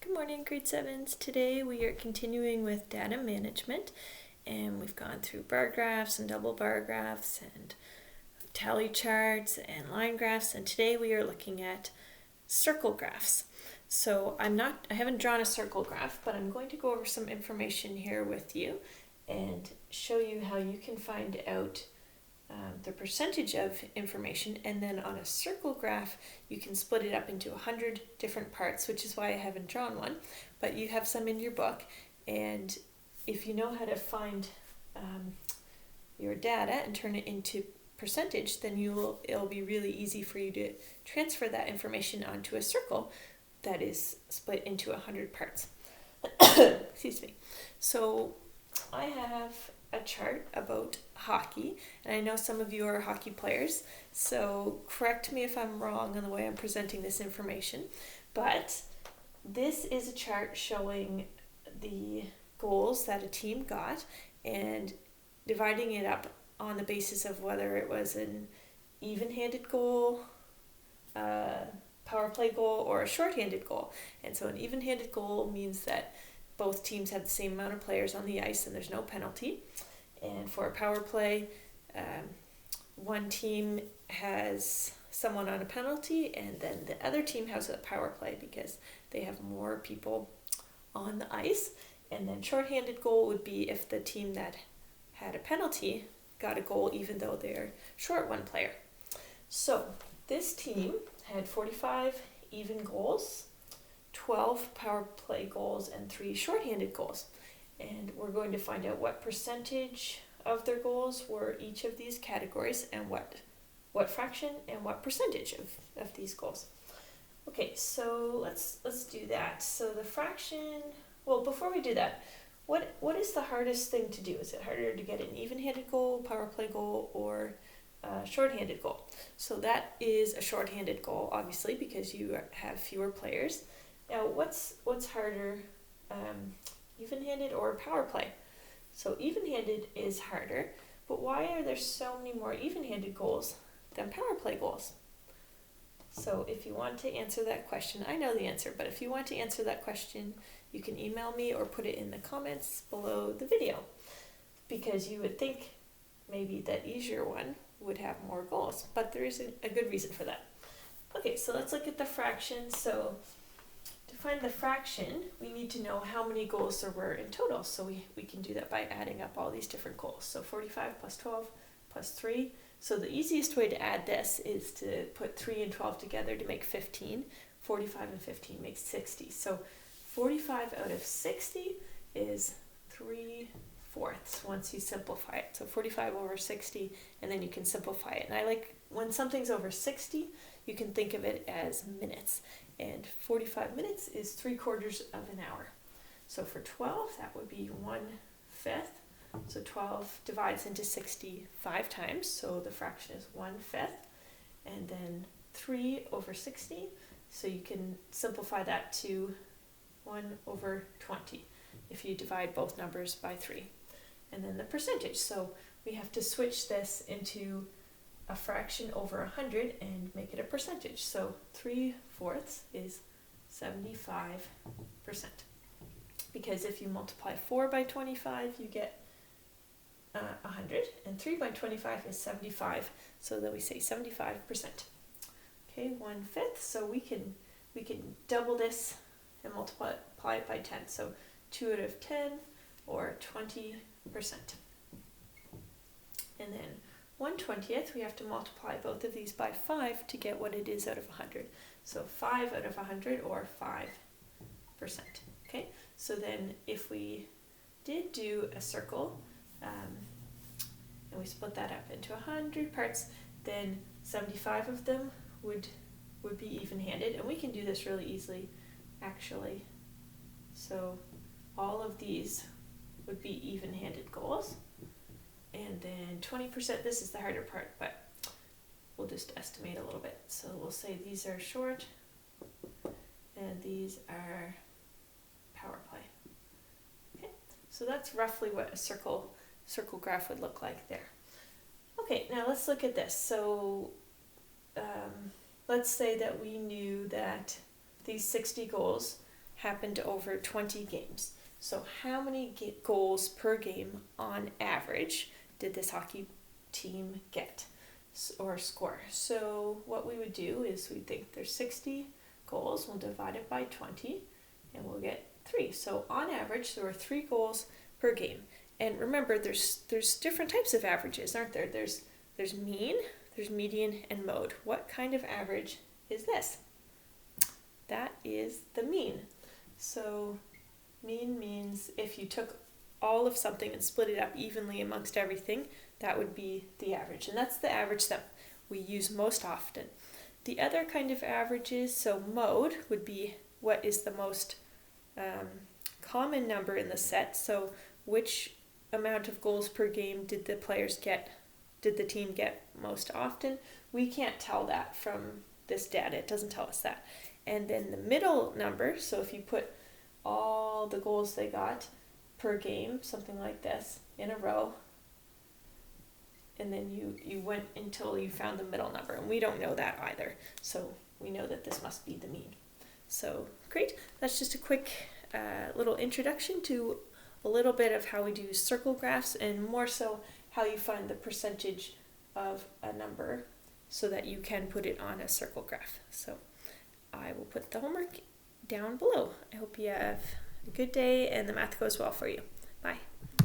Good morning, grade 7s. Today we are continuing with data management, and we've gone through bar graphs and double bar graphs and tally charts and line graphs, and today we are looking at circle graphs. So I haven't drawn a circle graph, but I'm going to go over some information here with you and show you how you can find out the percentage of information, and then on a circle graph you can split it up into 100 different parts, which is why I haven't drawn one, but you have some in your book. And if you know how to find your data and turn it into percentage, then it'll be really easy for you to transfer that information onto a circle that is split into 100 parts. Excuse me. So I have a chart about hockey, and I know some of you are hockey players, so correct me if I'm wrong on the way I'm presenting this information, but this is a chart showing the goals that a team got and dividing it up on the basis of whether it was an even-handed goal, a power play goal, or a short-handed goal. And so an even-handed goal means that both teams have the same amount of players on the ice and there's no penalty. And for a power play, one team has someone on a penalty and then the other team has a power play because they have more people on the ice. And then short-handed goal would be if the team that had a penalty got a goal even though they're short one player. So this team had 45 even goals, 12 power play goals, and 3 short-handed goals. And we're going to find out what percentage of their goals were each of these categories and what fraction and what percentage of these goals. Okay, so let's do that. So the fraction, well, before we do that, what is the hardest thing to do? Is it harder to get an even-handed goal, power play goal, or a short-handed goal? So that is a short-handed goal, obviously, because you have fewer players. Now, what's harder, even-handed or power play? So even-handed is harder, but why are there so many more even-handed goals than power play goals? So if you want to answer that question, I know the answer, but if you want to answer that question, you can email me or put it in the comments below the video, because you would think maybe that easier one would have more goals, but there is a good reason for that. Okay, so let's look at the fraction. So to find the fraction, we need to know how many goals there were in total. So we can do that by adding up all these different goals. So 45 plus 12 plus 3. So the easiest way to add this is to put 3 and 12 together to make 15. 45 and 15 makes 60. So 45 out of 60 is 3/4 once you simplify it. So 45 over 60, and then you can simplify it. And I like when something's over 60, you can think of it as minutes. And 45 minutes is 3/4 of an hour. So for 12, that would be 1/5. So 12 divides into 60 5 times, so the fraction is 1/5. And then 3 over 60, so you can simplify that to 1/20 if you divide both numbers by 3. And then the percentage, so we have to switch this into a fraction over 100 and make it a percentage. So 3/4 is 75%. Because if you multiply 4 by 25, you get 100, and 3 by 25 is 75, so then we say 75%. Okay, 1/5, so we can double this and multiply it by 10, so 2 out of 10, or 20%. And then 1/20, we have to multiply both of these by 5 to get what it is out of 100. So 5 out of 100, or 5%. Okay, so then if we did do a circle, and we split that up into 100 parts, then 75 of them would be even-handed, and we can do this really easily, actually. So all of these would be even-handed goals. And then 20%, this is the harder part, but we'll just estimate a little bit. So we'll say these are short, and these are power play. Okay, so that's roughly what a circle graph would look like there. Okay, now let's look at this. So let's say that we knew that these 60 goals happened over 20 games. So how many goals per game on average did this hockey team get or score? So what we would do is we think there's 60 goals, we'll divide it by 20 and we'll get 3. So on average there were 3 goals per game. And remember, there's different types of averages, aren't there? There's mean, there's median, and mode. What kind of average is this? That is the mean. So mean means if you took all of something and split it up evenly amongst everything, that would be the average. And that's the average that we use most often. The other kind of averages, so mode, would be what is the most common number in the set. So which amount of goals per game did the team get most often? We can't tell that from this data. It doesn't tell us that. And then the middle number, so if you put all the goals they got per game, something like this, in a row, and then you went until you found the middle number, and we don't know that either. So we know that this must be the mean. So great, that's just a quick little introduction to a little bit of how we do circle graphs, and more so how you find the percentage of a number so that you can put it on a circle graph. So I will put the homework down below. I hope you have a good day and the math goes well for you. Bye.